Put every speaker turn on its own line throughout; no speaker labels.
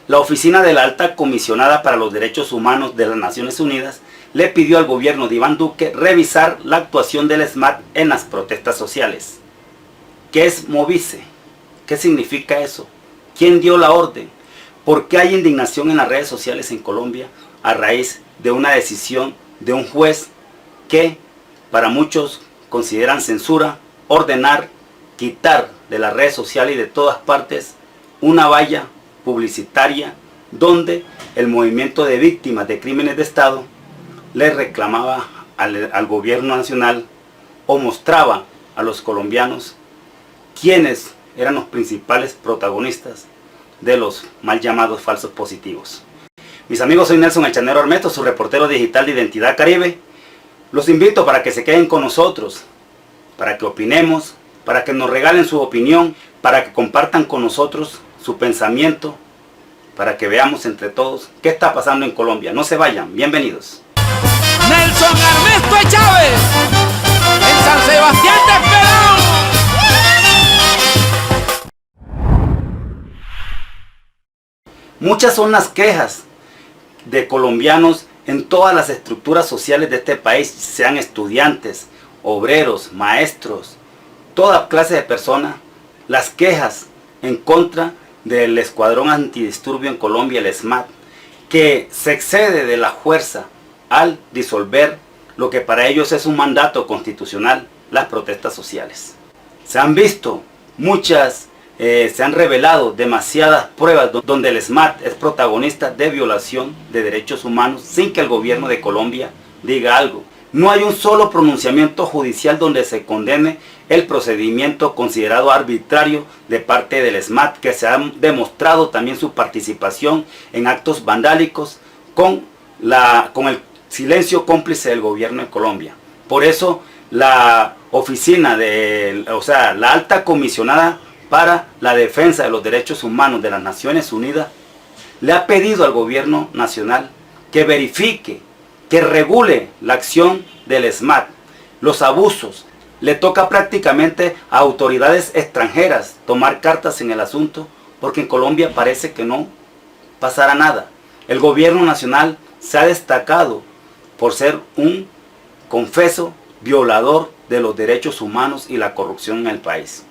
La oficina de la Alta Comisionada para los Derechos Humanos de las Naciones Unidas le pidió al gobierno de Iván Duque revisar la actuación del SMAT en las protestas sociales. ¿Qué es Movise? ¿Qué significa eso? ¿Quién dio la orden? ¿Por qué hay indignación en las redes sociales en Colombia a raíz de una decisión de un juez que para muchos consideran censura, ordenar, quitar de las redes sociales y de todas partes una valla publicitaria donde el movimiento de víctimas de crímenes de Estado le reclamaba al gobierno nacional o mostraba a los colombianos quiénes eran los principales protagonistas de los mal llamados falsos positivos? Mis amigos, soy Nelson El Chanero Armesto, su reportero digital de Identidad Caribe. Los invito para que se queden con nosotros, para que opinemos, para que nos regalen su opinión, para que compartan con nosotros su pensamiento, para que veamos entre todos qué está pasando en Colombia. No se vayan, bienvenidos.
Nelson Armesto Chávez, en San Sebastián de Esperón.
Muchas son las quejas de colombianos en todas las estructuras sociales de este país, sean estudiantes, obreros, maestros, toda clase de personas, las quejas en contra del Escuadrón Antidisturbio en Colombia, el SMAT, que se excede de la fuerza al disolver lo que para ellos es un mandato constitucional, las protestas sociales. Se han visto muchas, se han revelado demasiadas pruebas donde el SMAT es protagonista de violación de derechos humanos sin que el gobierno de Colombia diga algo. No hay un solo pronunciamiento judicial donde se condene el procedimiento considerado arbitrario de parte del SMAT, que se ha demostrado también su participación en actos vandálicos con el silencio cómplice del gobierno de Colombia. Por eso la oficina la Alta Comisionada para la Defensa de los Derechos Humanos de las Naciones Unidas le ha pedido al gobierno nacional que verifique, que regule la acción del SMAT, los abusos. Le toca prácticamente a autoridades extranjeras tomar cartas en el asunto, porque en Colombia parece que no pasará nada. El gobierno nacional se ha destacado por ser un confeso violador de los derechos humanos y la corrupción en el país.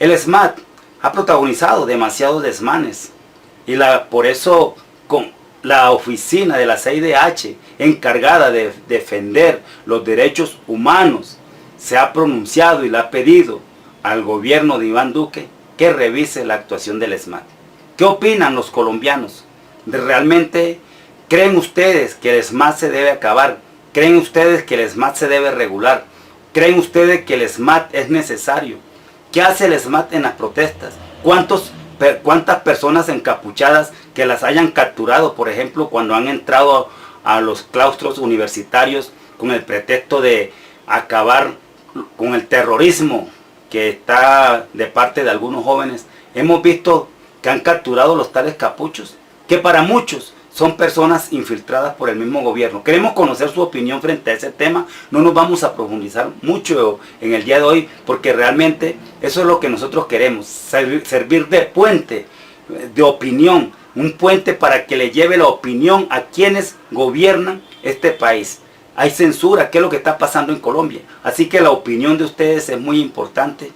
El SMAT ha protagonizado demasiados desmanes y por eso con la oficina de la CIDH encargada de defender los derechos humanos se ha pronunciado y le ha pedido al gobierno de Iván Duque que revise la actuación del SMAT. ¿Qué opinan los colombianos? ¿Realmente creen ustedes que el SMAT se debe acabar? ¿Creen ustedes que el SMAT se debe regular? ¿Creen ustedes que el SMAT es necesario? ¿Qué hace el SMAT en las protestas? ¿Cuántas personas encapuchadas que las hayan capturado, por ejemplo, cuando han entrado a los claustros universitarios con el pretexto de acabar con el terrorismo que está de parte de algunos jóvenes? Hemos visto que han capturado los tales capuchos, que para muchos son personas infiltradas por el mismo gobierno. Queremos conocer su opinión frente a ese tema. No nos vamos a profundizar mucho en el día de hoy, porque realmente eso es lo que nosotros queremos, servir de puente, de opinión, un puente para que le lleve la opinión a quienes gobiernan este país. Hay censura, ¿qué es lo que está pasando en Colombia? Así que la opinión de ustedes es muy importante.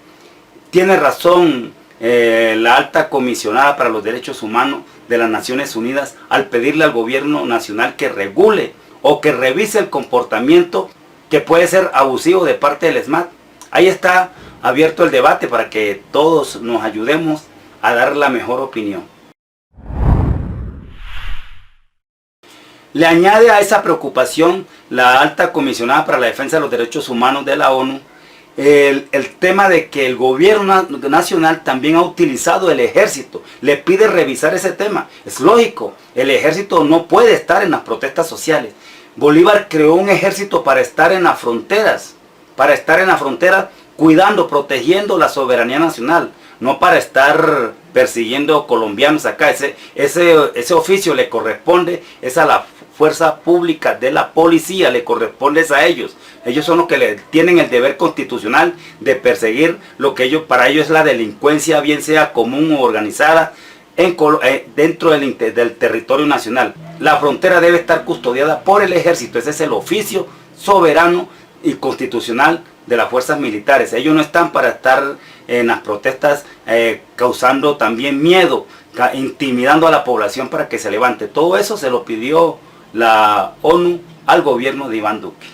Tiene razón la Alta Comisionada para los Derechos Humanos de las Naciones Unidas al pedirle al gobierno nacional que regule o que revise el comportamiento que puede ser abusivo de parte del SMAT. Ahí está abierto el debate para que todos nos ayudemos a dar la mejor opinión. Le añade a esa preocupación la Alta Comisionada para la Defensa de los Derechos Humanos de la ONU el tema de que el gobierno nacional también ha utilizado el ejército. Le pide revisar ese tema. Es lógico, el ejército no puede estar en las protestas sociales. Bolívar creó un ejército para estar en las fronteras, cuidando, protegiendo la soberanía nacional, no para estar persiguiendo colombianos acá. Ese oficio le corresponde, es a la fuerza pública de la policía, le corresponde a ellos. Ellos son los que tienen el deber constitucional de perseguir lo que para ellos es la delincuencia, bien sea común o organizada, dentro del territorio nacional. La frontera debe estar custodiada por el ejército. Ese es el oficio soberano y constitucional de las fuerzas militares. Ellos no están para estar en las protestas causando también miedo, intimidando a la población para que se levante. Todo eso se lo pidió la ONU al gobierno de Iván Duque.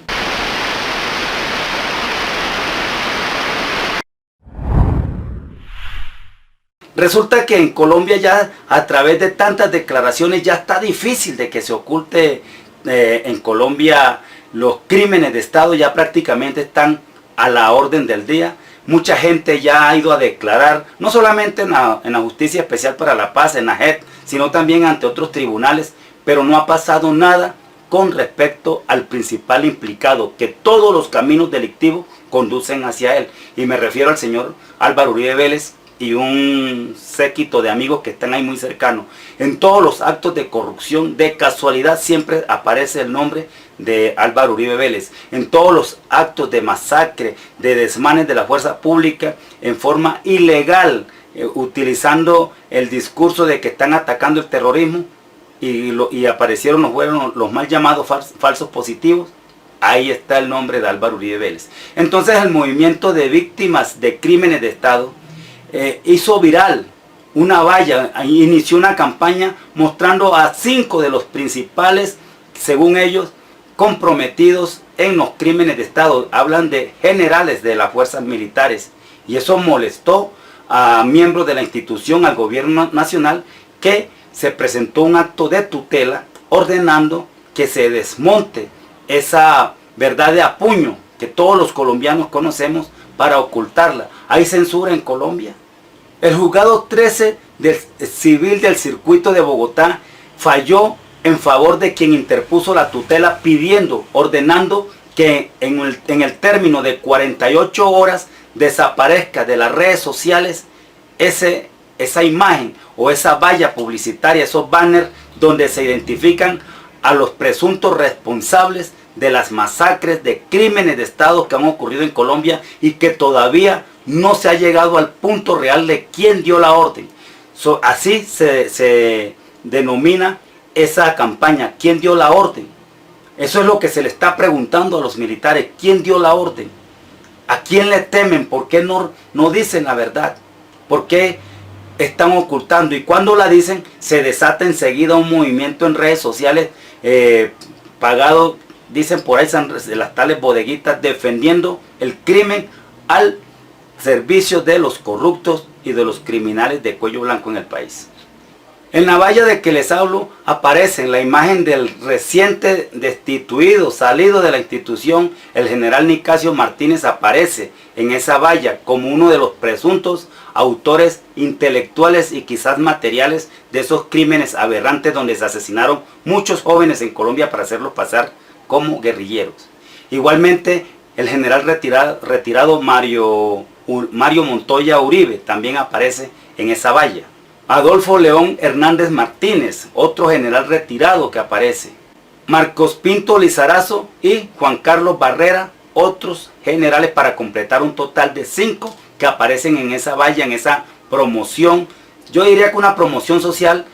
Resulta que en Colombia ya a través de tantas declaraciones ya está difícil de que se oculte en Colombia. Los crímenes de Estado ya prácticamente están a la orden del día. Mucha gente ya ha ido a declarar, no solamente en la Justicia Especial para la Paz, en la JEP, sino también ante otros tribunales, pero no ha pasado nada con respecto al principal implicado, que todos los caminos delictivos conducen hacia él. Y me refiero al señor Álvaro Uribe Vélez y un séquito de amigos que están ahí muy cercanos. En todos los actos de corrupción, de casualidad, siempre aparece el nombre de Álvaro Uribe Vélez. En todos los actos de masacre, de desmanes de la fuerza pública, en forma ilegal, utilizando el discurso de que están atacando el terrorismo, y aparecieron los mal llamados falsos positivos. Ahí está el nombre de Álvaro Uribe Vélez. Entonces el movimiento de víctimas de crímenes de Estado hizo viral una valla, inició una campaña mostrando a 5 de los principales, según ellos, comprometidos en los crímenes de Estado. Hablan de generales de las fuerzas militares, y eso molestó a miembros de la institución, al gobierno nacional, que se presentó un acto de tutela ordenando que se desmonte esa verdad de apuño que todos los colombianos conocemos para ocultarla. ¿Hay censura en Colombia? El juzgado 13 del civil del circuito de Bogotá falló en favor de quien interpuso la tutela, ordenando que en el término de 48 horas desaparezca de las redes sociales esa imagen o esa valla publicitaria, esos banners donde se identifican a los presuntos responsables de las masacres, de crímenes de Estado que han ocurrido en Colombia y que todavía no se ha llegado al punto real de quién dio la orden. Así se denomina esa campaña, ¿quién dio la orden? Eso es lo que se le está preguntando a los militares, ¿quién dio la orden? ¿A quién le temen? ¿Por qué no dicen la verdad? ¿Por qué están ocultando? Y cuando la dicen, se desata enseguida un movimiento en redes sociales pagado, dicen por ahí las tales bodeguitas, defendiendo el crimen al servicio de los corruptos y de los criminales de cuello blanco en el país. En la valla de que les hablo aparece la imagen del reciente destituido, salido de la institución, el general Nicasio Martínez. Aparece en esa valla como uno de los presuntos autores intelectuales y quizás materiales de esos crímenes aberrantes donde se asesinaron muchos jóvenes en Colombia para hacerlos pasar como guerrilleros. Igualmente el general retirado Mario Montoya Uribe también aparece en esa valla. Adolfo León Hernández Martínez, otro general retirado que aparece. Marcos Pinto Lizarazo y Juan Carlos Barrera, otros generales, para completar un total de 5 que aparecen en esa valla, en esa promoción. Yo diría que una promoción social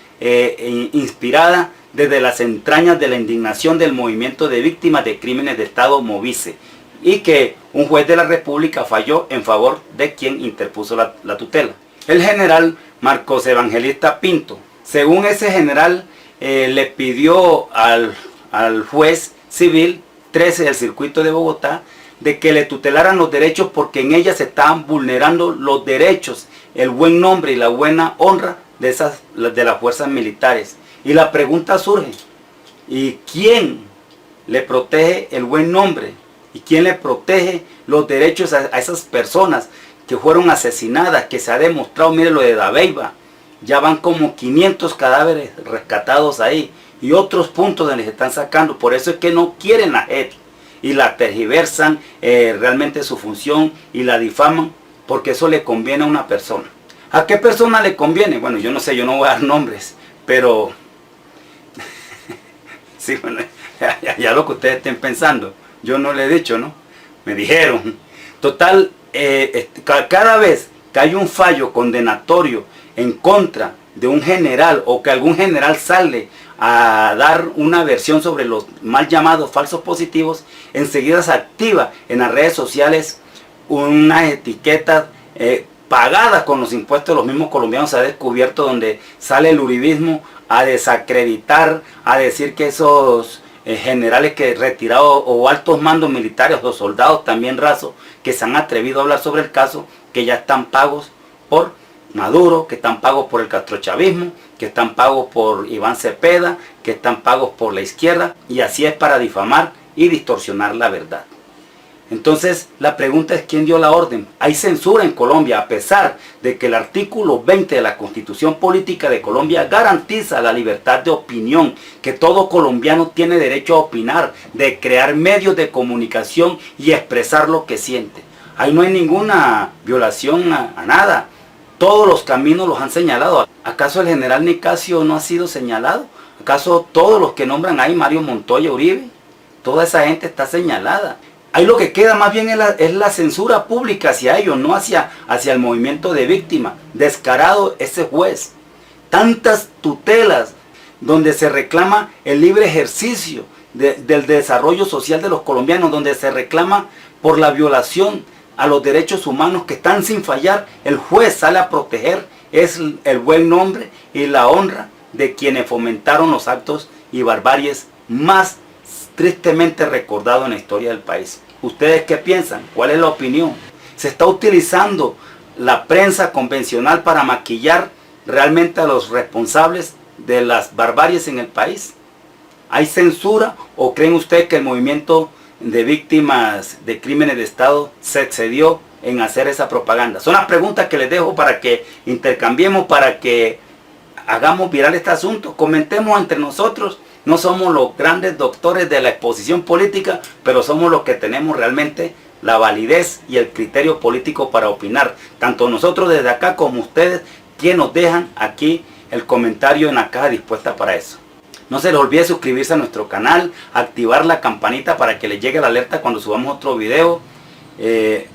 inspirada desde las entrañas de la indignación del movimiento de víctimas de crímenes de Estado, Movice, y que un juez de la República falló en favor de quien interpuso la tutela. El general Marcos Evangelista Pinto, según ese general, le pidió al juez civil 13 del circuito de Bogotá de que le tutelaran los derechos, porque en ella se estaban vulnerando los derechos, el buen nombre y la buena honra de las fuerzas militares. Y la pregunta surge, ¿y quién le protege el buen nombre? ¿Y quién le protege los derechos a esas personas que fueron asesinadas, que se ha demostrado? Mire lo de Dabeiba, ya van como 500 cadáveres rescatados ahí, y otros puntos donde se están sacando. Por eso es que no quieren la JEP y la tergiversan realmente su función y la difaman, porque eso le conviene a una persona. ¿A qué persona le conviene? Bueno, yo no sé, yo no voy a dar nombres, pero sí, bueno, ya lo que ustedes estén pensando, yo no le he dicho, ¿no? Me dijeron. Total, cada vez que hay un fallo condenatorio en contra de un general o que algún general sale a dar una versión sobre los mal llamados falsos positivos, enseguida se activa en las redes sociales unas etiquetas pagadas con los impuestos de los mismos colombianos. Se ha descubierto donde sale el uribismo a desacreditar, a decir que esos generales que retirados o altos mandos militares o soldados también rasos que se han atrevido a hablar sobre el caso, que ya están pagos por Maduro, que están pagos por el castrochavismo, que están pagos por Iván Cepeda, que están pagos por la izquierda, y así es para difamar y distorsionar la verdad. Entonces la pregunta es: ¿quién dio la orden? Hay censura en Colombia, a pesar de que el artículo 20 de la Constitución Política de Colombia garantiza la libertad de opinión, que todo colombiano tiene derecho a opinar, de crear medios de comunicación y expresar lo que siente. Ahí no hay ninguna violación a nada. Todos los caminos los han señalado. ¿Acaso el general Nicasio no ha sido señalado? ¿Acaso todos los que nombran ahí, Mario Montoya, Uribe, toda esa gente está señalada? Ahí lo que queda más bien es la censura pública hacia ellos, no hacia el movimiento de víctimas. Descarado ese juez. Tantas tutelas donde se reclama el libre ejercicio del desarrollo social de los colombianos, donde se reclama por la violación a los derechos humanos que están sin fallar. El juez sale a proteger, es el buen nombre y la honra de quienes fomentaron los actos y barbaries más tristemente recordados en la historia del país. ¿Ustedes qué piensan? ¿Cuál es la opinión? ¿Se está utilizando la prensa convencional para maquillar realmente a los responsables de las barbaries en el país? ¿Hay censura o creen ustedes que el movimiento de víctimas de crímenes de Estado se excedió en hacer esa propaganda? Son las preguntas que les dejo para que intercambiemos, para que hagamos viral este asunto. Comentemos entre nosotros. No somos los grandes doctores de la exposición política, pero somos los que tenemos realmente la validez y el criterio político para opinar. Tanto nosotros desde acá como ustedes, que nos dejan aquí el comentario en la caja dispuesta para eso. No se les olvide suscribirse a nuestro canal, activar la campanita para que les llegue la alerta cuando subamos otro video.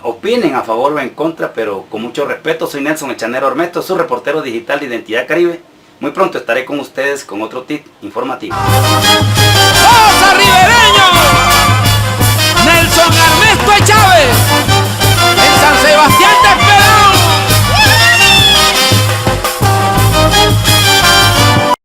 Opinen a favor o en contra, pero con mucho respeto. Soy Nelson El Chanero Ormesto, su reportero digital de Identidad Caribe. Muy pronto estaré con ustedes con otro tip informativo.
¡Cosa ribereño! Nelson Ernesto Chávez, en San Sebastián de